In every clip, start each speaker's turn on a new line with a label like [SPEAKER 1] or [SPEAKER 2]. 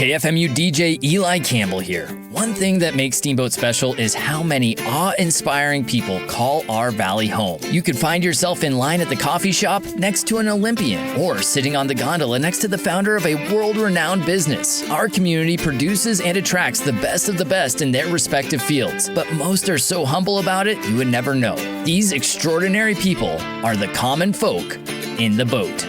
[SPEAKER 1] KFMU DJ Eli Campbell here. One thing that makes Steamboat special is how many awe-inspiring people call our valley home. You could find yourself in line at the coffee shop next to an Olympian or sitting on the gondola next to the founder of a world-renowned business. Our community produces and attracts the best of the best in their respective fields, but most are so humble about it you would never know. These extraordinary people are the common folk in the boat.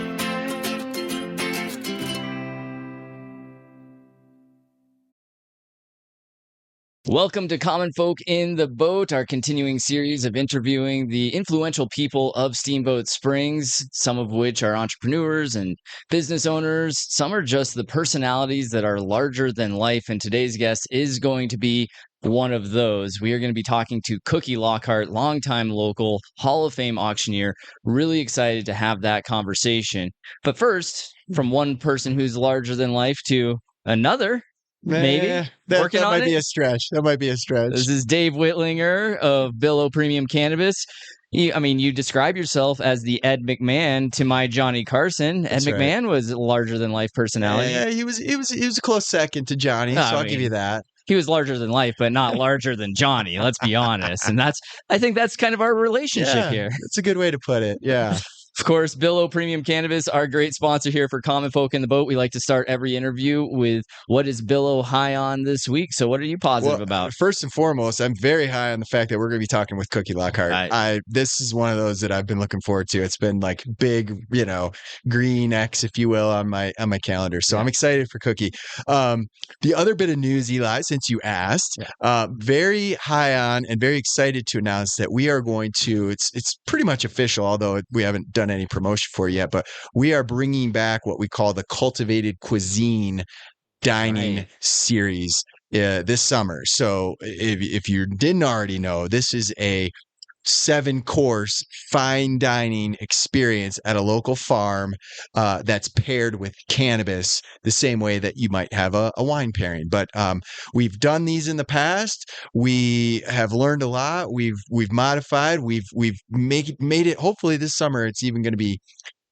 [SPEAKER 1] Welcome to Common Folk in the Boat, our continuing series of interviewing the influential people of Steamboat Springs, some of which are entrepreneurs and business owners. Some are just the personalities that are larger than life, and today's guest is going to be one of those. We are going to be talking to Cookie Lockhart, longtime local Hall of Fame auctioneer. Really excited to have that conversation. But first, from one person who's larger than life to another. Maybe
[SPEAKER 2] that might be a stretch. That might be a stretch.
[SPEAKER 1] This is Dave Whitlinger of Billo Premium Cannabis. You describe yourself as the Ed McMahon to my Johnny Carson. Ed McMahon was a larger than life personality.
[SPEAKER 2] Yeah, he was a close second to Johnny, so I'll give you that.
[SPEAKER 1] He was larger than life, but not larger than Johnny. Let's be honest, and I think that's kind of our relationship here.
[SPEAKER 2] It's a good way to put it. Yeah.
[SPEAKER 1] Of course, Billo Premium Cannabis, our great sponsor here for Common Folk in the Boat. We like to start every interview with what is Billo high on this week. So what are you positive about?
[SPEAKER 2] First and foremost, I'm very high on the fact that we're going to be talking with Cookie Lockhart. This is one of those that I've been looking forward to. It's been like big, green X, if you will, on my calendar. So I'm excited for Cookie. The other bit of news, Eli, since you asked, very high on and very excited to announce that we are going to, it's pretty much official, although we haven't done any promotion for it yet, but we are bringing back what we call the Cultivated Cuisine Dining series this summer. So if you didn't already know, this is a 7-course fine dining experience at a local farm that's paired with cannabis the same way that you might have a wine pairing. But we've done these in the past. We have learned a lot. We've modified. We've made it. Hopefully this summer it's even going to be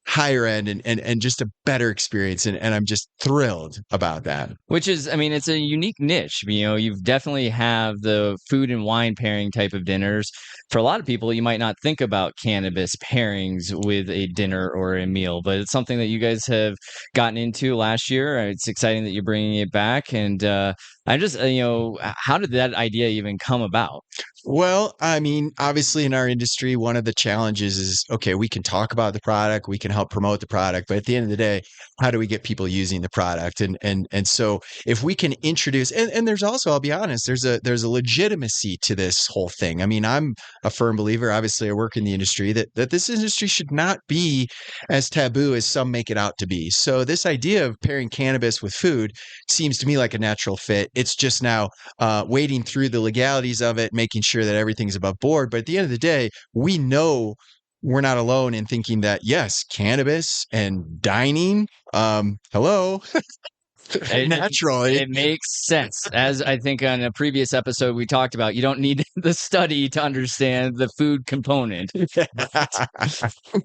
[SPEAKER 2] higher end and just a better experience. And I'm just thrilled about that.
[SPEAKER 1] Which is, it's a unique niche. You've definitely have the food and wine pairing type of dinners. For a lot of people, you might not think about cannabis pairings with a dinner or a meal, but it's something that you guys have gotten into last year. It's exciting that you're bringing it back. And I'm just, how did that idea even come about?
[SPEAKER 2] Well, obviously in our industry, one of the challenges is, okay, we can talk about the product, we can help promote the product, but at the end of the day, how do we get people using the product? And so if we can introduce, and there's also, I'll be honest, there's a legitimacy to this whole thing. I'm a firm believer, obviously I work in the industry, that this industry should not be as taboo as some make it out to be. So this idea of pairing cannabis with food seems to me like a natural fit. It's just now wading through the legalities of it, making sure that everything's above board. But at the end of the day, we know we're not alone in thinking that, yes, cannabis and dining, hello. Naturally.
[SPEAKER 1] It makes sense. As I think on a previous episode we talked about, you don't need the study to understand the food component.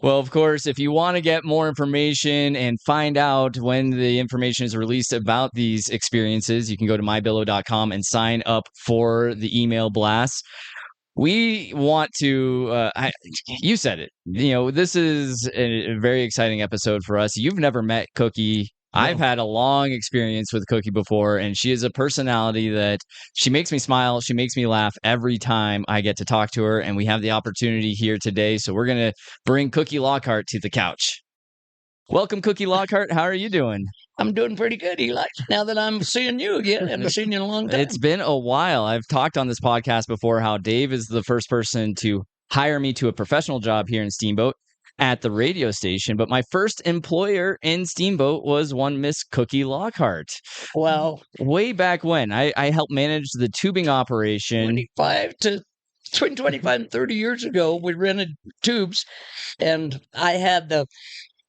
[SPEAKER 1] Well, of course, if you want to get more information and find out when the information is released about these experiences, you can go to mybillo.com and sign up for the email blast. We want to, you said it, this is a very exciting episode for us. You've never met Cookie. No. I've had a long experience with Cookie before, and she is a personality that she makes me smile. She makes me laugh every time I get to talk to her, and we have the opportunity here today. So we're going to bring Cookie Lockhart to the couch. Welcome, Cookie Lockhart. How are you doing?
[SPEAKER 3] I'm doing pretty good, Eli. Now that I'm seeing you again, I haven't seen you in a long time.
[SPEAKER 1] It's been a while. I've talked on this podcast before how Dave is the first person to hire me to a professional job here in Steamboat at the radio station. But my first employer in Steamboat was one Miss Cookie Lockhart.
[SPEAKER 3] Well,
[SPEAKER 1] way back when. I helped manage the tubing operation.
[SPEAKER 3] Between 25 and 30 years ago, we rented tubes, and I had the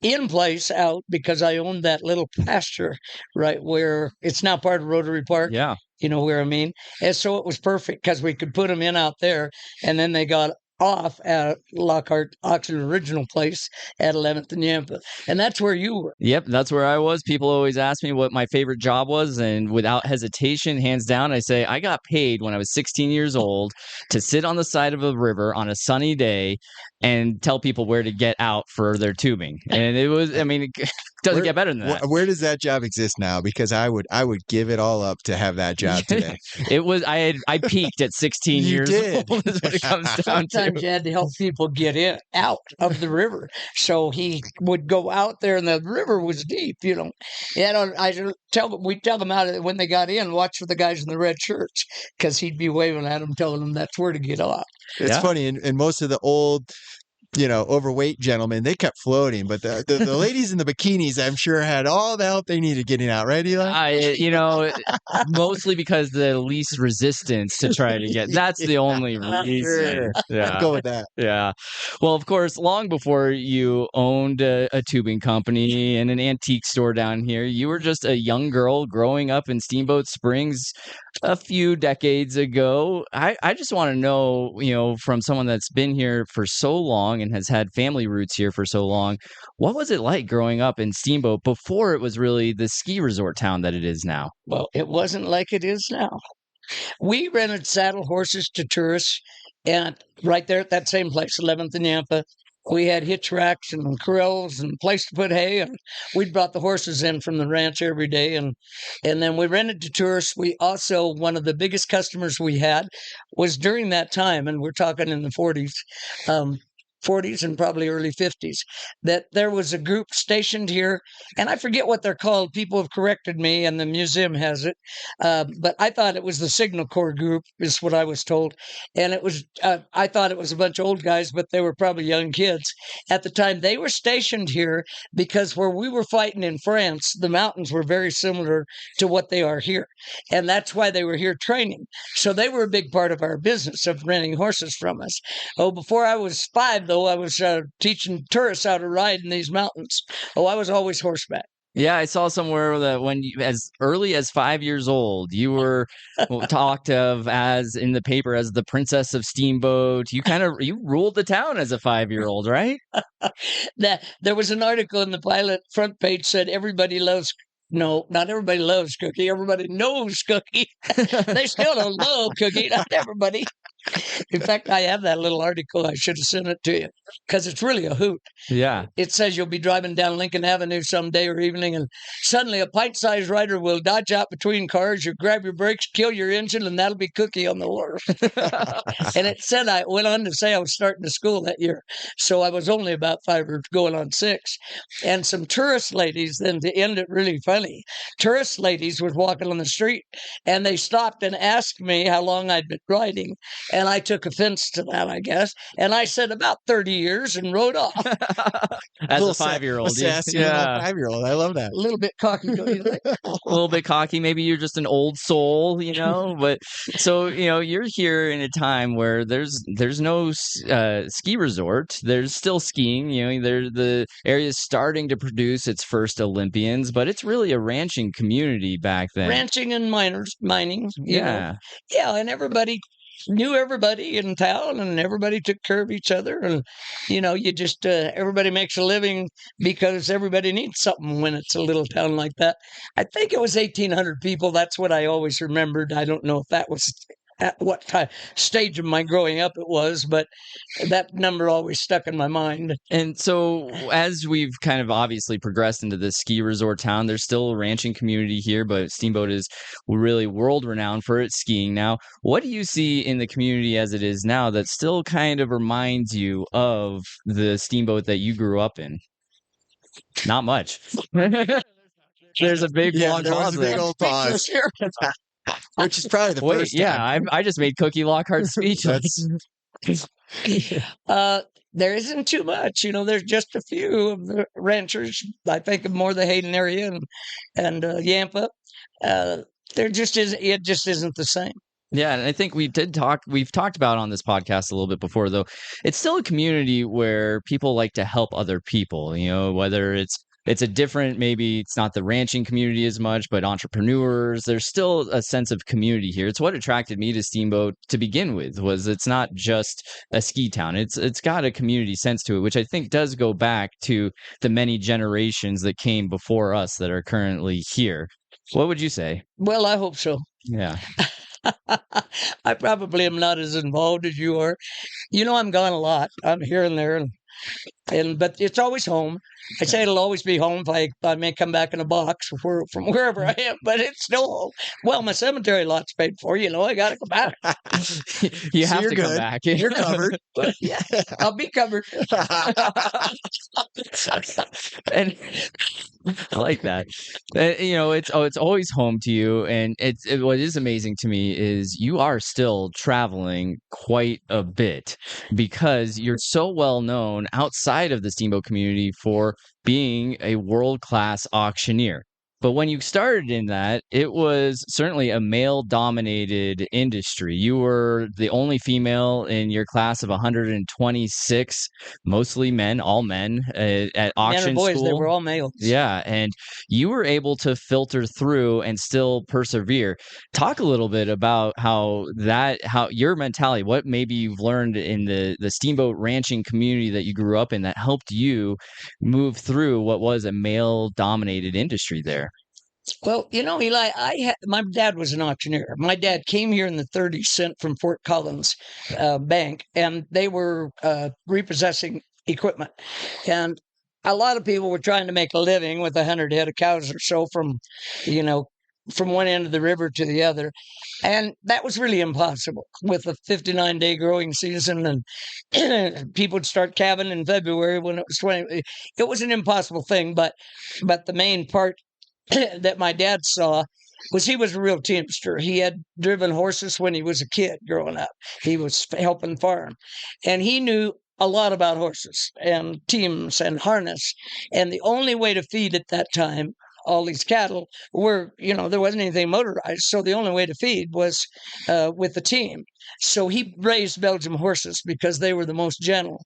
[SPEAKER 3] in place out because I owned that little pasture right where it's now part of Rotary Park.
[SPEAKER 1] Yeah.
[SPEAKER 3] You know where I mean? And so it was perfect because we could put them in out there, and then they got off at Lockhart Auction Original Place at 11th and Yampa. And that's where you were.
[SPEAKER 1] Yep, that's where I was. People always ask me what my favorite job was, and without hesitation, hands down, I say I got paid when I was 16 years old to sit on the side of a river on a sunny day and tell people where to get out for their tubing. And it was, I mean, it doesn't get better than that.
[SPEAKER 2] Where does that job exist now? Because I would give it all up to have that job today.
[SPEAKER 1] It was I peaked at 16
[SPEAKER 2] You
[SPEAKER 1] years
[SPEAKER 2] did.
[SPEAKER 1] old is what it comes down
[SPEAKER 3] Sometimes you had to help people get out of the river. So he would go out there, and the river was deep, you know. And we tell them out when they got in, watch for the guys in the red shirts, because he'd be waving at them, telling them that's where to get off.
[SPEAKER 2] It's funny, and most of the old, overweight gentlemen, they kept floating, but the ladies in the bikinis, I'm sure, had all the help they needed getting out, right, Eli?
[SPEAKER 1] Mostly because the least resistance to try to get. That's the only reason.
[SPEAKER 2] Sure.
[SPEAKER 1] Yeah.
[SPEAKER 2] Go with that.
[SPEAKER 1] Yeah. Well, of course, long before you owned a tubing company and an antique store down here, you were just a young girl growing up in Steamboat Springs a few decades ago. I just want to know, from someone that's been here for so long and has had family roots here for so long, what was it like growing up in Steamboat before it was really the ski resort town that it is now?
[SPEAKER 3] Well, it wasn't like it is now. We rented saddle horses to tourists, and right there at that same place, 11th and Yampa, we had hitch racks and corrals and place to put hay, and we'd brought the horses in from the ranch every day, and then we rented to tourists. We also, one of the biggest customers we had was during that time, and we're talking in the 40s, 40s and probably early 50s, that there was a group stationed here, and I forget what they're called. People have corrected me, and the museum has it, but I thought it was the Signal Corps group, is what I was told. And it was, I thought it was a bunch of old guys, but they were probably young kids. At the time, they were stationed here because where we were fighting in France, the mountains were very similar to what they are here. And that's why they were here training. So they were a big part of our business of renting horses from us. Oh, before I was 5, though, I was teaching tourists how to ride in these mountains. Oh, I was always horseback.
[SPEAKER 1] Yeah, I saw somewhere that when you, as early as 5 years old, you were talked of as in the paper as the Princess of Steamboat. You ruled the town as a 5-year-old, right?
[SPEAKER 3] There was an article in the Pilot front page said everybody loves. No, not everybody loves Cookie. Everybody knows Cookie. They still don't love Cookie. Not everybody. In fact, I have that little article. I should have sent it to you because it's really a hoot.
[SPEAKER 1] Yeah.
[SPEAKER 3] It says you'll be driving down Lincoln Avenue someday or evening, and suddenly a pint-sized rider will dodge out between cars. You grab your brakes, kill your engine, and that'll be Cookie on the wharf. And it said, I went on to say I was starting to school that year. So I was only about 5 or going on 6. And some tourist ladies, then to end it really funny, tourist ladies was walking on the street, and they stopped and asked me how long I'd been riding. And I took offense to that, I guess. And I said about 30 years and rode off.
[SPEAKER 1] As a 5-year-old.
[SPEAKER 2] Yeah. 5-year-old. I love that.
[SPEAKER 3] A little bit cocky, don't you think?
[SPEAKER 1] A little bit cocky. Maybe you're just an old soul, But so, you're here in a time where there's no ski resort. There's still skiing. The area is starting to produce its first Olympians, but it's really a ranching community back then.
[SPEAKER 3] Ranching and mining.
[SPEAKER 1] Yeah.
[SPEAKER 3] Yeah, and everybody knew everybody in town, and everybody took care of each other, and you just everybody makes a living because everybody needs something when it's a little town like that. I think it was 1,800 people. That's what I always remembered. I don't know if that was at what stage of my growing up it was, but that number always stuck in my mind.
[SPEAKER 1] And so as we've kind of obviously progressed into this ski resort town, there's still a ranching community here, but Steamboat is really world renowned for its skiing now. What do you see in the community as it is now that still kind of reminds you of the Steamboat that you grew up in? Not much. There's a big long pause.
[SPEAKER 2] A big old pause. Which is probably the first time.
[SPEAKER 1] I just made Cookie Lockhart speechless.
[SPEAKER 3] There isn't too much, there's just a few of the ranchers. I think of more the Hayden area and Yampa. It just isn't the same.
[SPEAKER 1] Yeah, and I think we've talked about on this podcast a little bit before, though. It's still a community where people like to help other people, whether it's it's a different, maybe it's not the ranching community as much, but entrepreneurs, there's still a sense of community here. It's what attracted me to Steamboat to begin with, was it's not just a ski town. It's got a community sense to it, which I think does go back to the many generations that came before us that are currently here. What would you say?
[SPEAKER 3] Well, I hope so.
[SPEAKER 1] Yeah.
[SPEAKER 3] I probably am not as involved as you are. I'm gone a lot. I'm here and there, and but it's always home. I say it'll always be home. If I may come back in a box from wherever I am, but it's still home. Well, my cemetery lot's paid for. I got to come back.
[SPEAKER 1] You have to come back.
[SPEAKER 2] You're covered.
[SPEAKER 3] Yeah, I'll be covered.
[SPEAKER 1] And I like that. It's always home to you, and what is amazing to me is you are still traveling quite a bit because you're so well known outside of the Steamboat community for being a world-class auctioneer. But when you started in that, it was certainly a male-dominated industry. You were the only female in your class of 126, mostly men, all men, at auction
[SPEAKER 3] Men or boys,
[SPEAKER 1] school.
[SPEAKER 3] they were all males.
[SPEAKER 1] Yeah, and you were able to filter through and still persevere. Talk a little bit about how your mentality, what maybe you've learned in the Steamboat ranching community that you grew up in that helped you move through what was a male-dominated industry there.
[SPEAKER 3] Well, Eli, my dad was an auctioneer. My dad came here in the 30s, sent from Fort Collins Bank, and they were repossessing equipment. And a lot of people were trying to make a living with 100 head of cows or so from one end of the river to the other. And that was really impossible with a 59-day growing season. And people would start calving in February when it was 20. It was an impossible thing. But the main part that my dad saw was he was a real teamster. He had driven horses when he was a kid growing up. He was helping farm. And he knew a lot about horses and teams and harness. And the only way to feed at that time all these cattle were, there wasn't anything motorized. So the only way to feed was with the team. So he raised Belgian horses because they were the most gentle.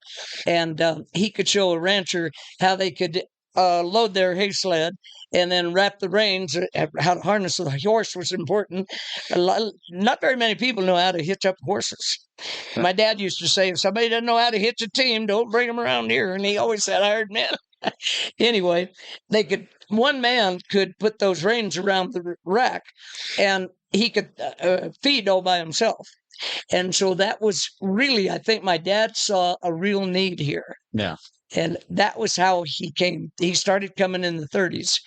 [SPEAKER 3] And he could show a rancher how they could load their hay sled and then wrap the reins. How to harness the horse was important. Not very many people know how to hitch up horses. My dad used to say, if somebody doesn't know how to hitch a team, don't bring them around here. And he always said, hired men. Anyway, one man could put those reins around the rack and he could feed all by himself. And so that was really, I think my dad saw a real need here.
[SPEAKER 1] Yeah.
[SPEAKER 3] And that was how he came. He started coming in the 30s.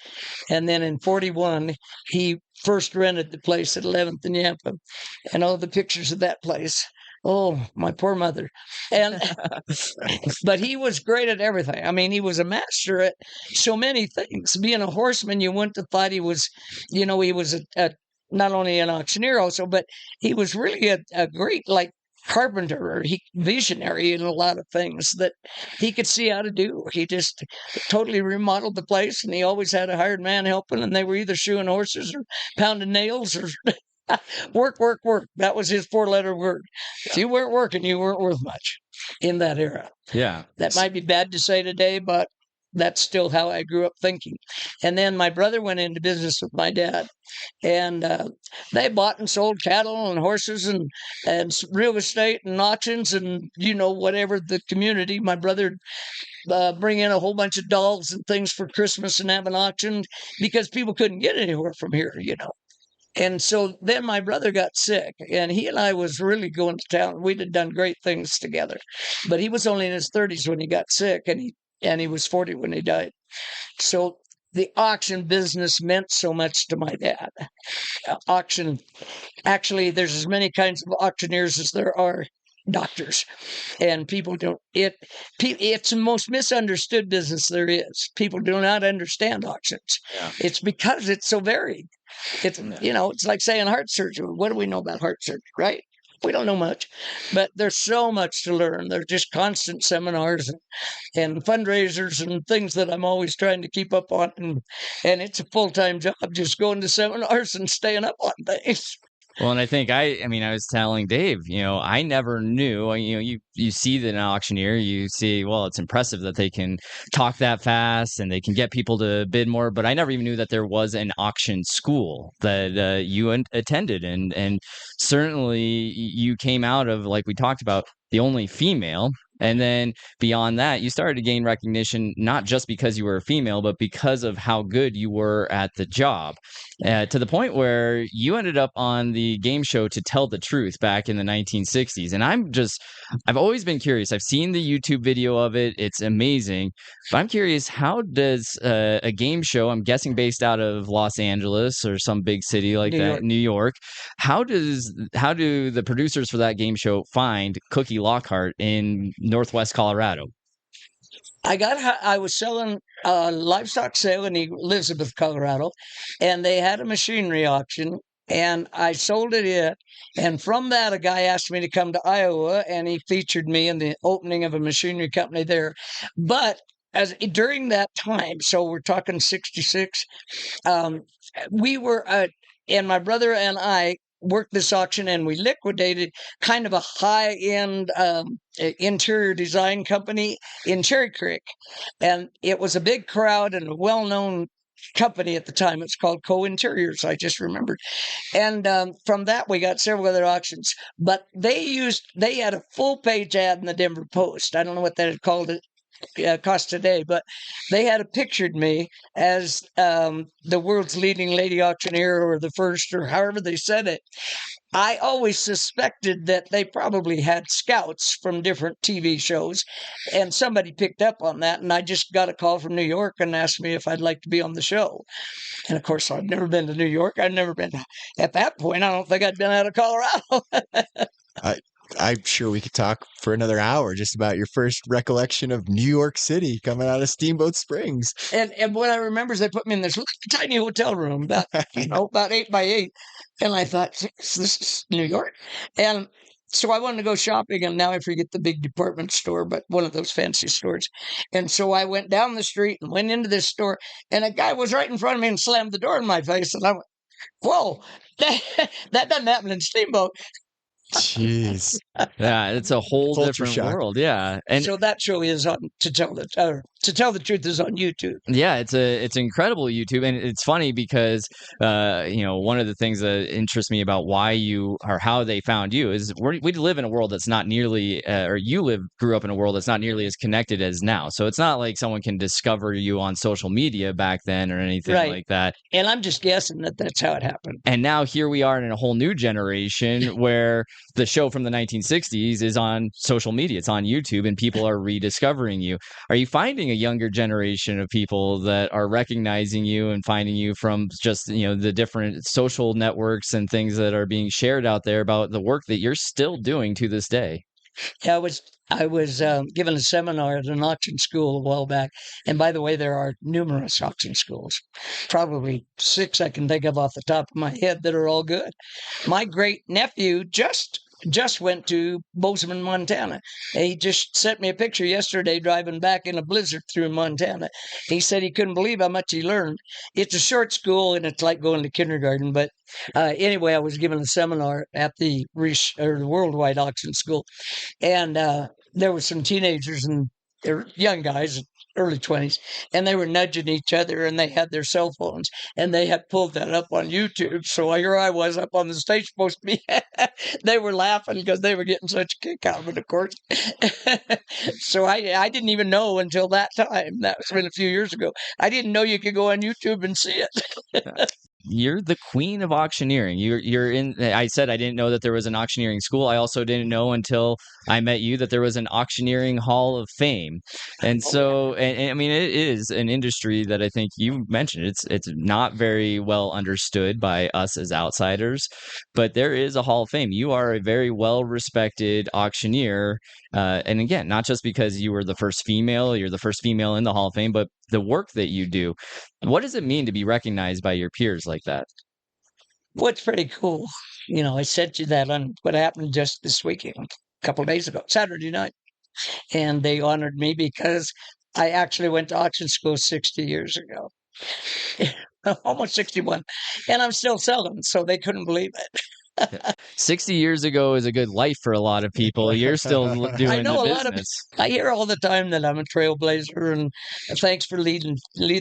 [SPEAKER 3] And then in 41, he first rented the place at 11th and Yampa. And all the pictures of that place. Oh, my poor mother. But he was great at everything. I mean, he was a master at so many things. Being a horseman, you wouldn't have thought he was, he was not only an auctioneer also, but he was really a great, carpenter or visionary in a lot of things that he could see how to do. He just totally remodeled the place, and he always had a hired man helping, and they were either shoeing horses or pounding nails or work, work, work. That was his 4-letter word. If you weren't working, you weren't worth much in that era.
[SPEAKER 1] Yeah.
[SPEAKER 3] That might be bad to say today, but that's still how I grew up thinking. And then my brother went into business with my dad, and they bought and sold cattle and horses and real estate and auctions and, whatever the community. My brother bring in a whole bunch of dolls and things for Christmas and have an auction because people couldn't get anywhere from here, And so then my brother got sick, and he and I was really going to town. We'd have done great things together, but he was only in his 30s when he got sick, and he was 40 when he died. So the auction business meant so much to my dad. Auction, actually, there's as many kinds of auctioneers as there are doctors, and people don't. It's the most misunderstood business there is. People do not understand auctions. Yeah. It's because it's so varied. It's it's like saying heart surgery. What do we know about heart surgery, right? We don't know much, but there's so much to learn. There's just constant seminars and fundraisers and things that I'm always trying to keep up on. And it's a full-time job just going to seminars and staying up on things.
[SPEAKER 1] Well, and I think I mean, I was telling Dave, I never knew, you see that an auctioneer, you see, well, it's impressive that they can talk that fast and they can get people to bid more, but I never even knew that there was an auction school that you attended. And certainly you came out of, like we talked about, the only female. And then beyond that, you started to gain recognition, not just because you were a female, but because of how good you were at the job. To the point where you ended up on the game show To Tell the Truth back in the 1960s. And I've always been curious. I've seen the YouTube video of it. It's amazing. But I'm curious, how does a game show, I'm guessing based out of Los Angeles or some big city like New York, how do the producers for that game show find Cookie Lockhart in Northwest Colorado?
[SPEAKER 3] I was selling a livestock sale in Elizabeth, Colorado, and they had a machinery auction, and I sold it in. And from that, a guy asked me to come to Iowa, and he featured me in the opening of a machinery company there. But during that time, so we're talking 66, we were, and my brother and I worked this auction, and we liquidated kind of a high-end interior design company in Cherry Creek. And it was a big crowd and a well-known company at the time. It's called Co-Interiors, I just remembered. And from that, we got several other auctions. But they had a full-page ad in the Denver Post. I don't know what that had called it. Cost today, but they had pictured me as the world's leading lady auctioneer, or the first, or however they said it. I always suspected that they probably had scouts from different TV shows, and somebody picked up on that, and I just got a call from New York and asked me if I'd like to be on the show. And of course, I'd never been to New York. I'd never been, at that point, I don't think I'd been out of Colorado.
[SPEAKER 2] I'm sure we could talk for another hour just about your first recollection of New York City coming out of Steamboat Springs.
[SPEAKER 3] And what I remember is they put me in this tiny hotel room, about 8 by 8, and I thought, this is New York. And so I wanted to go shopping, and now I forget the big department store, but one of those fancy stores. And so I went down the street and went into this store, and a guy was right in front of me and slammed the door in my face, and I went, "Whoa, that doesn't happen in Steamboat."
[SPEAKER 2] Jeez.
[SPEAKER 1] Yeah, it's a whole
[SPEAKER 2] Culture
[SPEAKER 1] different
[SPEAKER 2] shock.
[SPEAKER 1] world. Yeah.
[SPEAKER 3] And so that show is on To Tell the Truth is on YouTube.
[SPEAKER 1] Yeah, it's incredible YouTube, and it's funny because one of the things that interests me about why you, or how they found you, is we live in a world that's not nearly, or grew up in a world that's not nearly as connected as now. So it's not like someone can discover you on social media back then or anything like that.
[SPEAKER 3] And I'm just guessing that that's how it happened.
[SPEAKER 1] And now here we are in a whole new generation where the show from the 1960s is on social media. It's on YouTube, and people are rediscovering you. Are you finding a younger generation of people that are recognizing you and finding you from just, the different social networks and things that are being shared out there about the work that you're still doing to this day?
[SPEAKER 3] Yeah, I was given a seminar at an auction school a while back. And by the way, there are numerous auction schools, probably 6 I can think of off the top of my head, that are all good. My great nephew just went to Bozeman, Montana. He just sent me a picture yesterday driving back in a blizzard through Montana. He said he couldn't believe how much he learned. It's a short school, and it's like going to kindergarten. But anyway, I was given a seminar at the Worldwide Auction School, and there were some teenagers, and they were young guys, early 20s, and they were nudging each other, and they had their cell phones, and they had pulled that up on YouTube. So here I was up on the stage supposed to be. They were laughing because they were getting such a kick out of it, of course. So I didn't even know until that time. That was been a few years ago. I didn't know you could go on YouTube and see it.
[SPEAKER 1] You're the queen of auctioneering. You're in. I said I didn't know that there was an auctioneering school. I also didn't know until I met you that there was an Auctioneering Hall of Fame. And so, and I mean, it is an industry that I think you mentioned. It's not very well understood by us as outsiders, but there is a Hall of Fame. You are a very well respected auctioneer. And again, not just because you were the first female, you're the first female in the Hall of Fame, but the work that you do. What does it mean to be recognized by your peers like that?
[SPEAKER 3] Well, it's pretty cool. I sent you that on what happened just this weekend, a couple of days ago, Saturday night. And they honored me because I actually went to auction school 60 years ago. Almost 61. And I'm still selling, so they couldn't believe it.
[SPEAKER 1] 60 years ago is a good life for a lot of people. You're still doing
[SPEAKER 3] I know
[SPEAKER 1] the
[SPEAKER 3] a lot of.
[SPEAKER 1] business.
[SPEAKER 3] I hear all the time that I'm a trailblazer, and thanks for leading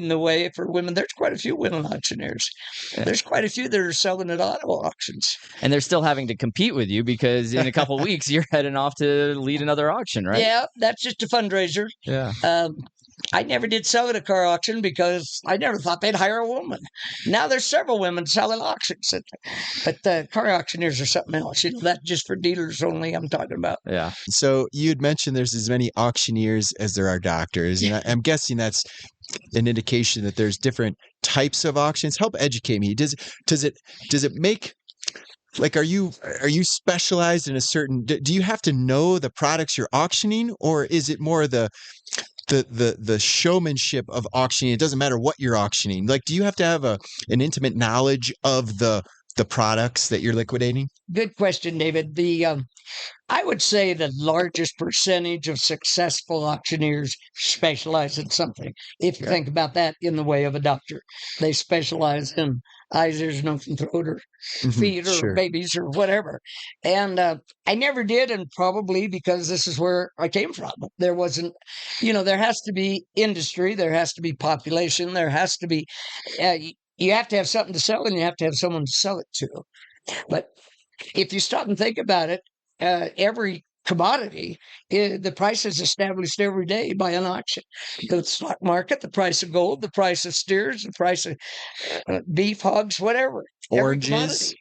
[SPEAKER 3] the way for women. There's quite a few women auctioneers.
[SPEAKER 1] Yeah.
[SPEAKER 3] There's quite a few that are selling at auto auctions.
[SPEAKER 1] And they're still having to compete with you because in a couple of weeks you're heading off to lead another auction, right?
[SPEAKER 3] Yeah, that's just a fundraiser.
[SPEAKER 1] Yeah.
[SPEAKER 3] I never did sell at a car auction because I never thought they'd hire a woman. Now there's several women selling auctions, but car auctioneers are something else. You know, that's just for dealers only. I'm talking about.
[SPEAKER 1] Yeah.
[SPEAKER 2] So you'd mentioned there's as many auctioneers as there are doctors, and I'm guessing that's an indication that there's different types of auctions. Help educate me. Does it make, like, are you specialized in a certain, do you have to know the products you're auctioning, or is it more the showmanship of auctioning? It doesn't matter what you're auctioning. Like, do you have to have an intimate knowledge of the products that you're liquidating?
[SPEAKER 3] Good question, David. I would say the largest percentage of successful auctioneers specialize in something. If you think about that in the way of a doctor, they specialize in eyes, ears, nose, and throat, or feet, or babies, or whatever. And I never did, and probably because this is where I came from. There wasn't, there has to be industry, there has to be population, there has to be, you have to have something to sell, and you have to have someone to sell it to. But if you stop and think about it, every commodity, the price is established every day by an auction. The stock market, the price of gold, the price of steers, the price of beef, hogs, whatever.
[SPEAKER 2] Oranges.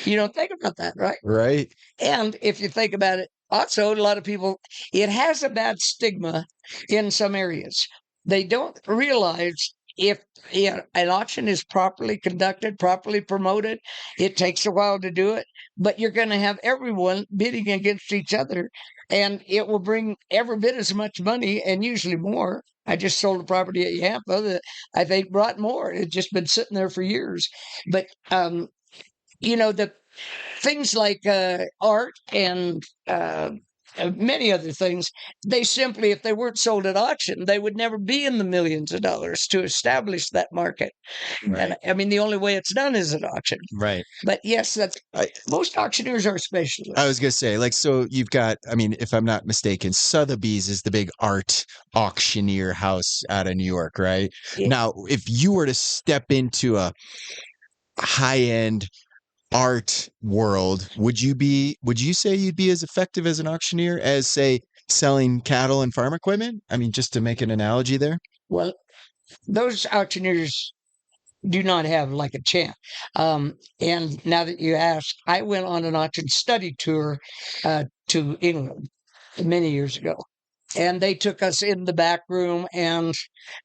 [SPEAKER 3] You don't think about that, right?
[SPEAKER 2] Right.
[SPEAKER 3] And if you think about it, also, a lot of people, it has a bad stigma in some areas. They don't realize if an auction is properly conducted, properly promoted, it takes a while to do it, but you're going to have everyone bidding against each other, and it will bring every bit as much money, and usually more. I just sold a property at Yampa that I think brought more. It's just been sitting there for years. But, the things like art and many other things, they simply, if they weren't sold at auction, they would never be in the millions of dollars to establish that market. Right. And I mean, the only way it's done is at auction.
[SPEAKER 1] Right.
[SPEAKER 3] But yes, most auctioneers are specialists.
[SPEAKER 2] I was going to say, like, so you've got, I mean, if I'm not mistaken, Sotheby's is the big art auctioneer house out of New York, right? Yeah. Now, if you were to step into a high-end art world, would you say you'd be as effective as an auctioneer as, say, selling cattle and farm equipment? I mean, just to make an analogy there.
[SPEAKER 3] Well, those auctioneers do not have like a chant. And now that you ask, I went on an auction study tour to England many years ago. And they took us in the back room, and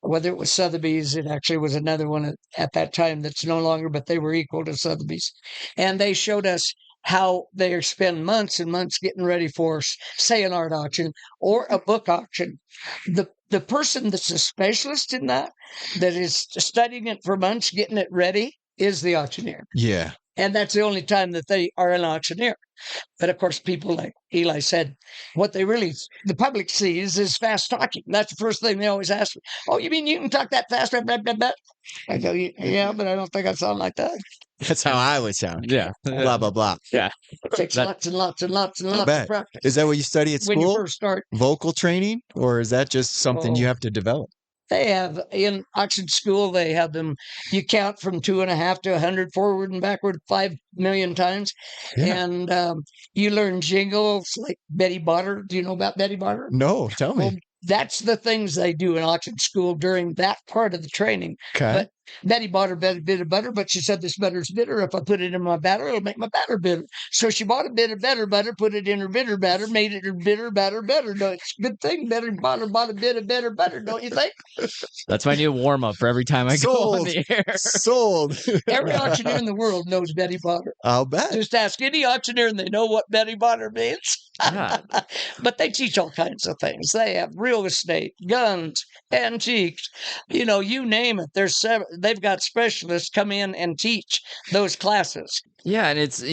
[SPEAKER 3] whether it was Sotheby's, it actually was another one at that time that's no longer, but they were equal to Sotheby's. And they showed us how they spend months and months getting ready for, say, an art auction or a book auction. The person that's a specialist in that is studying it for months, getting it ready, is the auctioneer.
[SPEAKER 2] Yeah.
[SPEAKER 3] And that's the only time that they are an auctioneer. But of course, people, like Eli said, what the public sees is fast talking. That's the first thing they always ask me. Oh, you mean you can talk that fast? Blah, blah, blah, blah. I go, yeah, but I don't think I sound like that.
[SPEAKER 2] That's how I would sound.
[SPEAKER 1] Yeah.
[SPEAKER 2] Blah, blah, blah.
[SPEAKER 1] Yeah.
[SPEAKER 3] It takes lots and lots and lots and lots of practice.
[SPEAKER 2] Is that what you study at school?
[SPEAKER 3] When you first start.
[SPEAKER 2] Vocal training? Or is that just something you have to develop?
[SPEAKER 3] They have, in auction school, they have them, you count from 2.5 to 100 forward and backward 5 million times. Yeah. And you learn jingles like Betty Botter. Do you know about Betty Botter?
[SPEAKER 2] No, tell me.
[SPEAKER 3] Well, that's the things they do in auction school during that part of the training.
[SPEAKER 2] Okay.
[SPEAKER 3] But Betty bought a bit of butter, but she said this butter's bitter. If I put it in my batter, it'll make my batter bitter. So she bought a bit of better butter, put it in her bitter batter, made it her bitter batter better. No, it's a good thing. Better bought a bit of better butter, don't you think?
[SPEAKER 1] That's my new warm up for every time I go on the air.
[SPEAKER 2] Sold.
[SPEAKER 3] Every auctioneer in the world knows Betty Botter.
[SPEAKER 2] I'll bet.
[SPEAKER 3] Just ask any auctioneer and they know what Betty Botter means. Yeah. But they teach all kinds of things. They have real estate, guns, antiques, you name it. They've got specialists come in and teach those classes.
[SPEAKER 1] Yeah, and it's,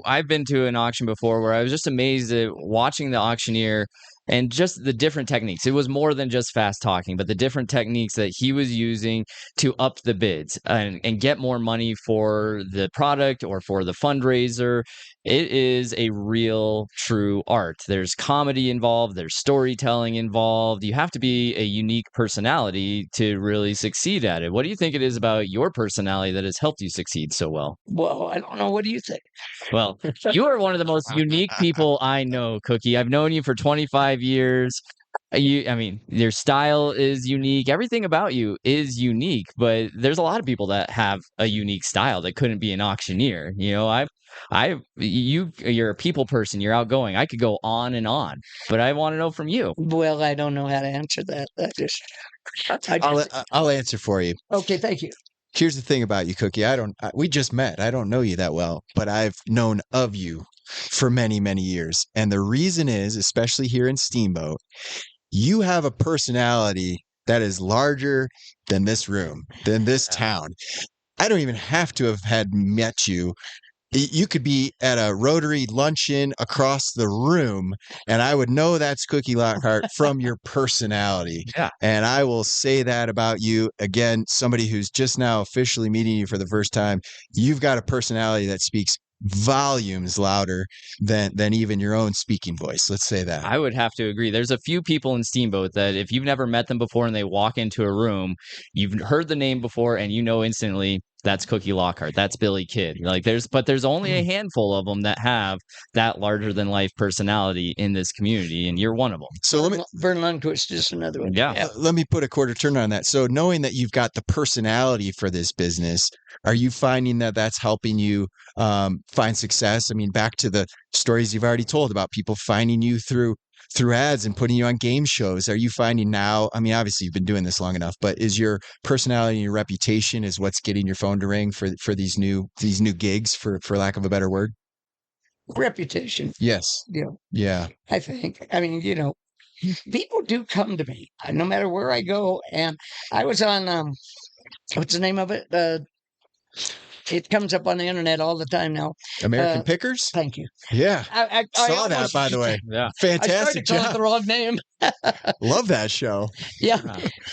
[SPEAKER 1] I've been to an auction before where I was just amazed at watching the auctioneer and just the different techniques. It was more than just fast talking, but the different techniques that he was using to up the bids and get more money for the product or for the fundraiser. It is a real, true art. There's comedy involved, there's storytelling involved. You have to be a unique personality to really succeed at it. What do you think it is about your personality that has helped you succeed so well?
[SPEAKER 3] Well, I don't know. What do you think?
[SPEAKER 1] Well, you are one of the most unique people I know, Cookie. I've known you for 25 years. I mean, your style is unique. Everything about you is unique, but there's a lot of people that have a unique style that couldn't be an auctioneer. You're a people person. You're outgoing. I could go on, but I want to know from you.
[SPEAKER 3] Well, I don't know how to answer that.
[SPEAKER 2] I'll answer for you.
[SPEAKER 3] Okay, thank you.
[SPEAKER 2] Here's the thing about you, Cookie. We just met. I don't know you that well, but I've known of you for many, many years. And the reason is, especially here in Steamboat, you have a personality that is larger than this room, than this town. I don't even have to have had met you. You could be at a Rotary luncheon across the room, and I would know that's Cookie Lockhart from your personality.
[SPEAKER 1] Yeah.
[SPEAKER 2] And I will say that about you. Again, somebody who's just now officially meeting you for the first time, you've got a personality that speaks volumes louder than even your own speaking voice. Let's say that.
[SPEAKER 1] I would have to agree. There's a few people in Steamboat that if you've never met them before and they walk into a room, you've heard the name before and you know instantly that's Cookie Lockhart. That's Billy Kidd. There's only a handful of them that have that larger than life personality in this community, and you're one of them.
[SPEAKER 3] So Vern Lundquist is another one.
[SPEAKER 1] Yeah.
[SPEAKER 2] Let me put a quarter turn on that. So knowing that you've got the personality for this business, are you finding that that's helping you find success? I mean, back to the stories you've already told about people finding you through ads and putting you on game shows. Are you finding now, I mean, obviously you've been doing this long enough, but is your personality and your reputation is what's getting your phone to ring for these new gigs, for lack of a better word?
[SPEAKER 3] Reputation.
[SPEAKER 2] Yes. Yeah.
[SPEAKER 3] I think. I mean, people do come to me no matter where I go. And I was on, what's the name of it? It comes up on the internet all the time now.
[SPEAKER 2] American Pickers?
[SPEAKER 3] Thank you.
[SPEAKER 2] Yeah.
[SPEAKER 3] I
[SPEAKER 2] saw that, by the way.
[SPEAKER 1] Yeah.
[SPEAKER 2] Fantastic
[SPEAKER 3] I started calling
[SPEAKER 2] job.
[SPEAKER 3] it the wrong name.
[SPEAKER 2] Love that show.
[SPEAKER 3] Yeah.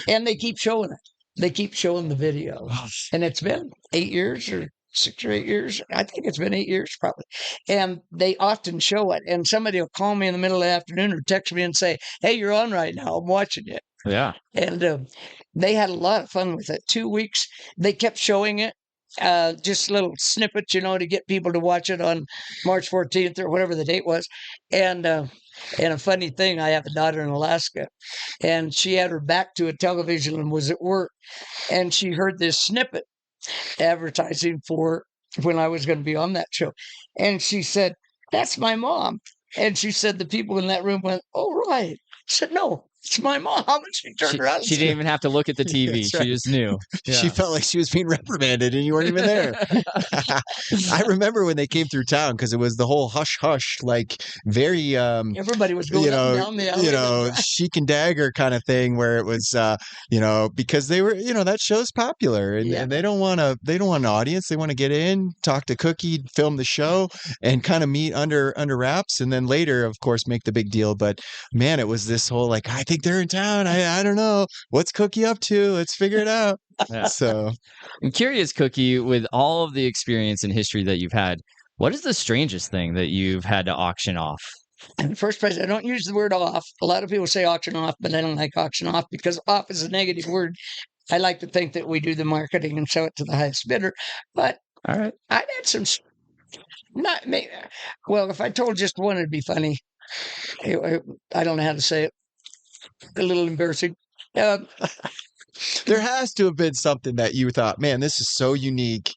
[SPEAKER 3] And they keep showing it. They keep showing the video. And it's been 8 years or 6 or 8 years. I think it's been 8 years probably. And they often show it. And somebody will call me in the middle of the afternoon or text me and say, hey, you're on right now. I'm watching it.
[SPEAKER 1] Yeah.
[SPEAKER 3] And they had a lot of fun with it. 2 weeks, they kept showing it. Just little snippets, to get people to watch it on March 14th or whatever the date was. And a funny thing, I have a daughter in Alaska, and she had her back to a television and was at work, and she heard this snippet advertising for when I was going to be on that show. And she said, that's my mom. And she said the people in that room went, oh, right. I said, no, it's my mom. And she turned around.
[SPEAKER 1] She didn't even have to look at the TV.
[SPEAKER 2] Right.
[SPEAKER 1] She just knew. Yeah.
[SPEAKER 2] She felt like she was being reprimanded and you weren't even there. I remember when they came through town because it was the whole hush hush, like very
[SPEAKER 3] everybody was going up and down the alley.
[SPEAKER 2] Sheik and dagger kind of thing where it was because they were, that show's popular and they don't want an audience. They want to get in, talk to Cookie, film the show and kind of meet under wraps and then later of course make the big deal. But man, it was this whole like, I think they're in town. I don't know. What's Cookie up to? Let's figure it out. Yeah. So
[SPEAKER 1] I'm curious, Cookie, with all of the experience and history that you've had, what is the strangest thing that you've had to auction off?
[SPEAKER 3] In the first place, I don't use the word off. A lot of people say auction off, but I don't like auction off because off is a negative word. I like to think that we do the marketing and show it to the highest bidder. But
[SPEAKER 1] all right,
[SPEAKER 3] I've had some, if I told just one, it'd be funny. I don't know how to say it. A little embarrassing.
[SPEAKER 2] There has to have been something that you thought, man, this is so unique.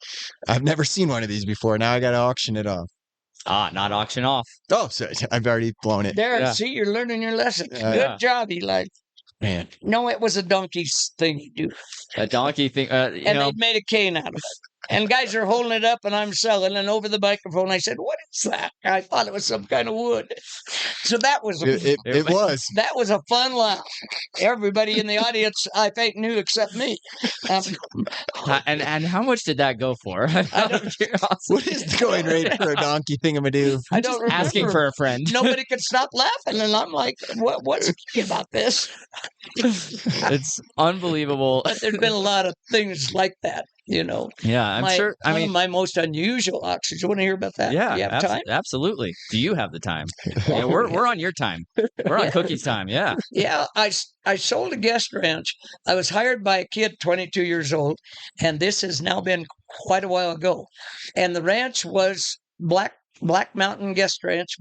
[SPEAKER 2] I've never seen one of these before. Now I got to auction it off.
[SPEAKER 1] Not auction off.
[SPEAKER 2] Oh, so I've already blown it.
[SPEAKER 3] There, see, you're learning your lesson. Good job, Eli.
[SPEAKER 2] Man.
[SPEAKER 3] No, it was a donkey thing you do.
[SPEAKER 1] A donkey thing.
[SPEAKER 3] And they made a cane out of it. And guys are holding it up, and I'm selling. And over the microphone, I said, "What is that?" I thought it was some kind of wood. So that was
[SPEAKER 2] It was.
[SPEAKER 3] that was a fun laugh. Everybody in the audience, I think, knew except me.
[SPEAKER 1] And how much did that go for?
[SPEAKER 2] What is the going rate for a donkey thingamadoo?
[SPEAKER 3] I don't remember.
[SPEAKER 1] Asking for a friend.
[SPEAKER 3] Nobody could stop laughing, and I'm like, "What's about this?"
[SPEAKER 1] It's unbelievable.
[SPEAKER 3] But there's been a lot of things like that, you know.
[SPEAKER 1] Yeah, I'm sure. I mean,
[SPEAKER 3] one of my most unusual auctions. You want to hear about that?
[SPEAKER 1] Yeah,
[SPEAKER 3] you have time?
[SPEAKER 1] Absolutely. Do you have the time? Yeah, we're on your time. We're on Cookie's time. Yeah.
[SPEAKER 3] Yeah, I sold a guest ranch. I was hired by a kid, 22 years old, and this has now been quite a while ago. And the ranch was Black Mountain Guest Ranch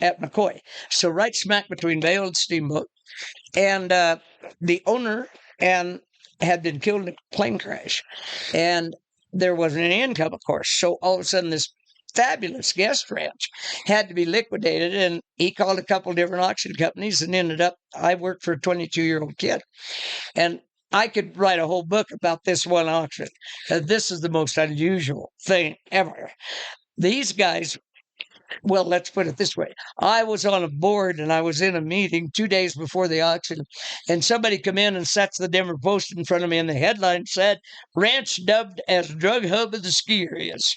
[SPEAKER 3] at McCoy. So right smack between Billo and Steamboat. And the owner had been killed in a plane crash. And there wasn't any income, of course. So all of a sudden, this fabulous guest ranch had to be liquidated. And he called a couple different auction companies and ended up, I worked for a 22-year-old kid. And I could write a whole book about this one auction. This is the most unusual thing ever. These guys, well, let's put it this way. I was on a board and I was in a meeting 2 days before the auction, and somebody come in and sets the Denver Post in front of me, and the headline said, "Ranch dubbed as drug hub of the ski areas."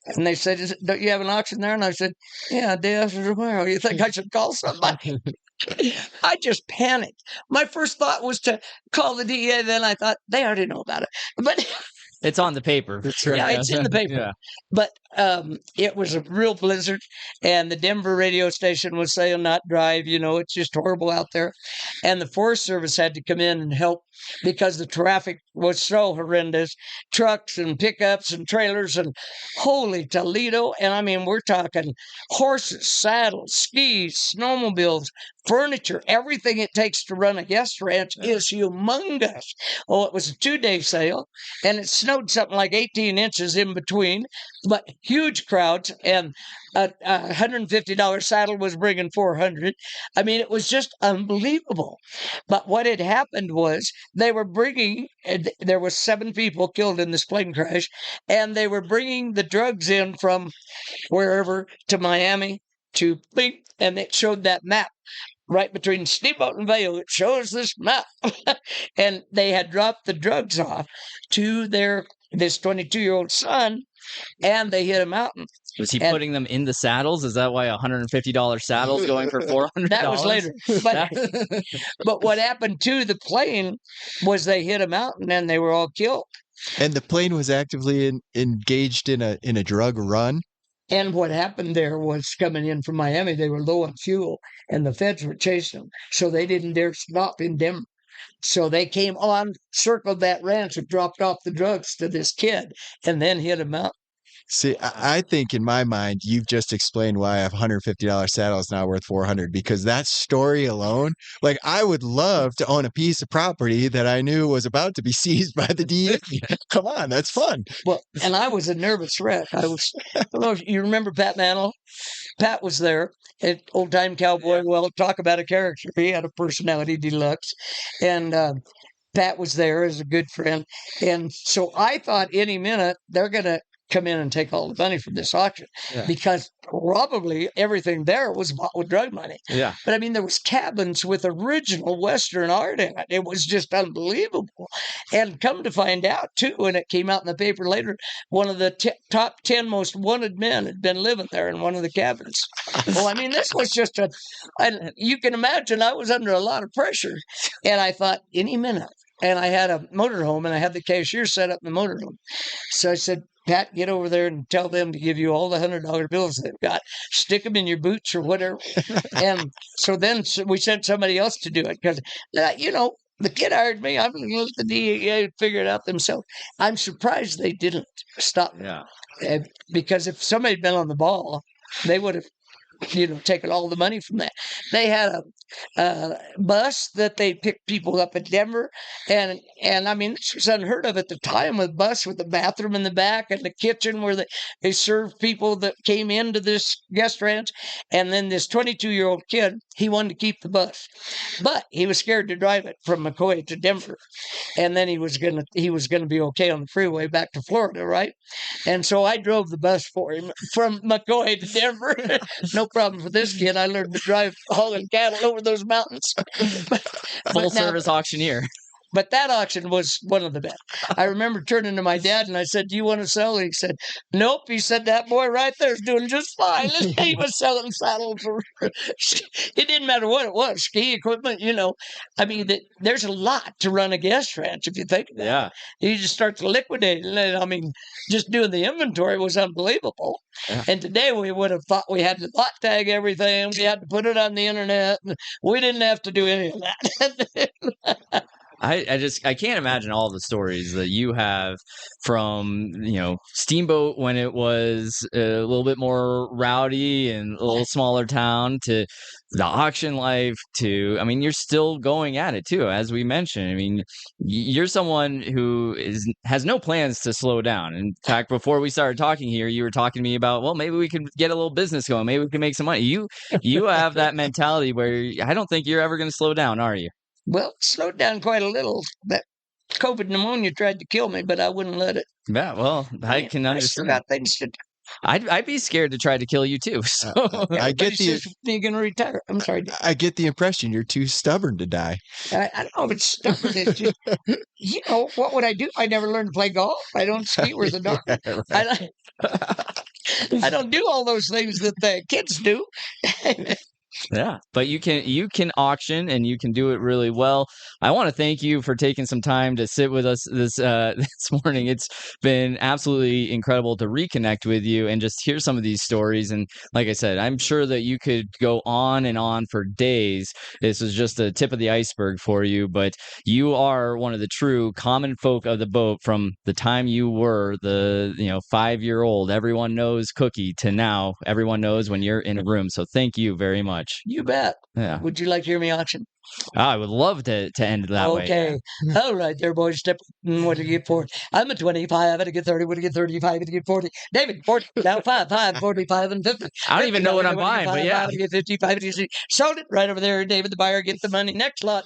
[SPEAKER 3] And they said, "Don't you have an auction there?" And I said, "Yeah, day after tomorrow. You think I should call somebody?" I just panicked. My first thought was to call the DEA. Then I thought, they already know about it. But
[SPEAKER 1] it's on the paper.
[SPEAKER 2] That's right.
[SPEAKER 3] Yeah, it's in the paper.
[SPEAKER 1] Yeah.
[SPEAKER 3] But it was a real blizzard, and the Denver radio station was saying not drive, it's just horrible out there. And the Forest Service had to come in and help because the traffic was so horrendous. Trucks and pickups and trailers and holy Toledo. And I mean, we're talking horses, saddles, skis, snowmobiles, furniture, everything it takes to run a guest ranch is humongous. Oh, it was a 2-day sale, and it snowed something like 18 inches in between, but huge crowds, and a $150 saddle was bringing 400. I mean, it was just unbelievable. But what had happened was they were bringing, there was 7 people killed in this plane crash, and they were bringing the drugs in from wherever to Miami to Bing, and it showed that map. Right between Steamboat and Billo, it shows this map. And they had dropped the drugs off to this 22-year-old son, and they hit a mountain.
[SPEAKER 1] Was he putting them in the saddles? Is that why $150 saddles going for $400?
[SPEAKER 3] That was later. But what happened to the plane was they hit a mountain and they were all killed.
[SPEAKER 2] And the plane was actively engaged in a drug run.
[SPEAKER 3] And what happened there was coming in from Miami, they were low on fuel, and the feds were chasing them. So they didn't dare stop in Denver. So they came on, circled that ranch, and dropped off the drugs to this kid, and then hit him out.
[SPEAKER 2] See, I think in my mind, you've just explained why a $150 saddle is now worth $400, because that story alone, like, I would love to own a piece of property that I knew was about to be seized by the DEA. Come on, that's fun.
[SPEAKER 3] Well, and I was a nervous wreck. I don't know if you remember Pat Mantle. Pat was there, an old-time cowboy. Well, talk about a character. He had a personality deluxe. And Pat was there as a good friend. And so I thought any minute they're going to come in and take all the money from this auction, because probably everything there was bought with drug money.
[SPEAKER 1] Yeah.
[SPEAKER 3] But I mean, there was cabins with original Western art in it. It was just unbelievable. And come to find out, too, when it came out in the paper later, one of the top 10 most wanted men had been living there in one of the cabins. Well, I mean, this was just you can imagine I was under a lot of pressure. And I thought, any minute. And I had a motorhome, and I had the cashier set up in the motorhome. So I said, Pat, get over there and tell them to give you all the $100 bills they've got. Stick them in your boots or whatever. And so then we sent somebody else to do it because, the kid hired me. I'm going to let the DEA figure it out themselves. I'm surprised they didn't stop.
[SPEAKER 1] Yeah.
[SPEAKER 3] Because if somebody had been on the ball, they would have taking all the money from that. They had a bus that they picked people up in Denver, and I mean, this was unheard of at the time, with a bus with the bathroom in the back and the kitchen where they served people that came into this guest ranch. And then this 22-year-old kid, he wanted to keep the bus, but he was scared to drive it from McCoy to Denver, and then he was gonna be okay on the freeway back to Florida, right? And so I drove the bus for him from McCoy to Denver. No problem for this kid. I learned to drive hauling cattle over those mountains.
[SPEAKER 1] Full service auctioneer.
[SPEAKER 3] But that auction was one of the best. I remember turning to my dad and I said, "Do you want to sell?" And he said, "Nope." He said, "That boy right there is doing just fine." He was selling saddles. It didn't matter what it was, ski equipment, I mean, there's a lot to run a guest ranch if you think about it. You just start to liquidate. And I mean, just doing the inventory was unbelievable. Yeah. And today we would have thought we had to lot tag everything. We had to put it on the internet. We didn't have to do any of that.
[SPEAKER 1] I can't imagine all the stories that you have from, Steamboat when it was a little bit more rowdy and a little smaller town, to the auction life, to, I mean, you're still going at it too, as we mentioned. I mean, you're someone who has no plans to slow down. In fact, before we started talking here, you were talking to me about, well, maybe we could get a little business going. Maybe we can make some money. You have that mentality where I don't think you're ever going to slow down, are you?
[SPEAKER 3] Well, slowed down quite a little. That COVID pneumonia tried to kill me, but I wouldn't let it.
[SPEAKER 1] Yeah, well, I can understand.
[SPEAKER 3] I still got things to do.
[SPEAKER 1] I'd be scared to try to kill you too. So.
[SPEAKER 2] I get the.
[SPEAKER 3] You're going to retire. I'm sorry.
[SPEAKER 2] I get the impression you're too stubborn to die.
[SPEAKER 3] I don't know if it's stubborn. It's just, what would I do? I never learned to play golf. I don't ski worth a darn. Right. I don't do all those things that the kids do.
[SPEAKER 1] Yeah, but you can auction, and you can do it really well. I want to thank you for taking some time to sit with us this morning. It's been absolutely incredible to reconnect with you and just hear some of these stories. And like I said, I'm sure that you could go on and on for days. This is just the tip of the iceberg for you, but you are one of the true common folk of the boat from the time you were the 5-year-old. Everyone knows Cookie, to now everyone knows when you're in a room. So thank you very much.
[SPEAKER 3] You bet.
[SPEAKER 1] Yeah.
[SPEAKER 3] Would you like to hear me auction?
[SPEAKER 1] I would love to end it that way.
[SPEAKER 3] Okay. All right there, boys. Step. What do you get for it? I'm a 25. I get 30. What do you get? 35. I get 40. David, 40. Now 5, 45, and 50.
[SPEAKER 1] I don't even know what I'm buying, but yeah.
[SPEAKER 3] I get 55. Sold it right over there, David. The buyer gets the money. Next lot.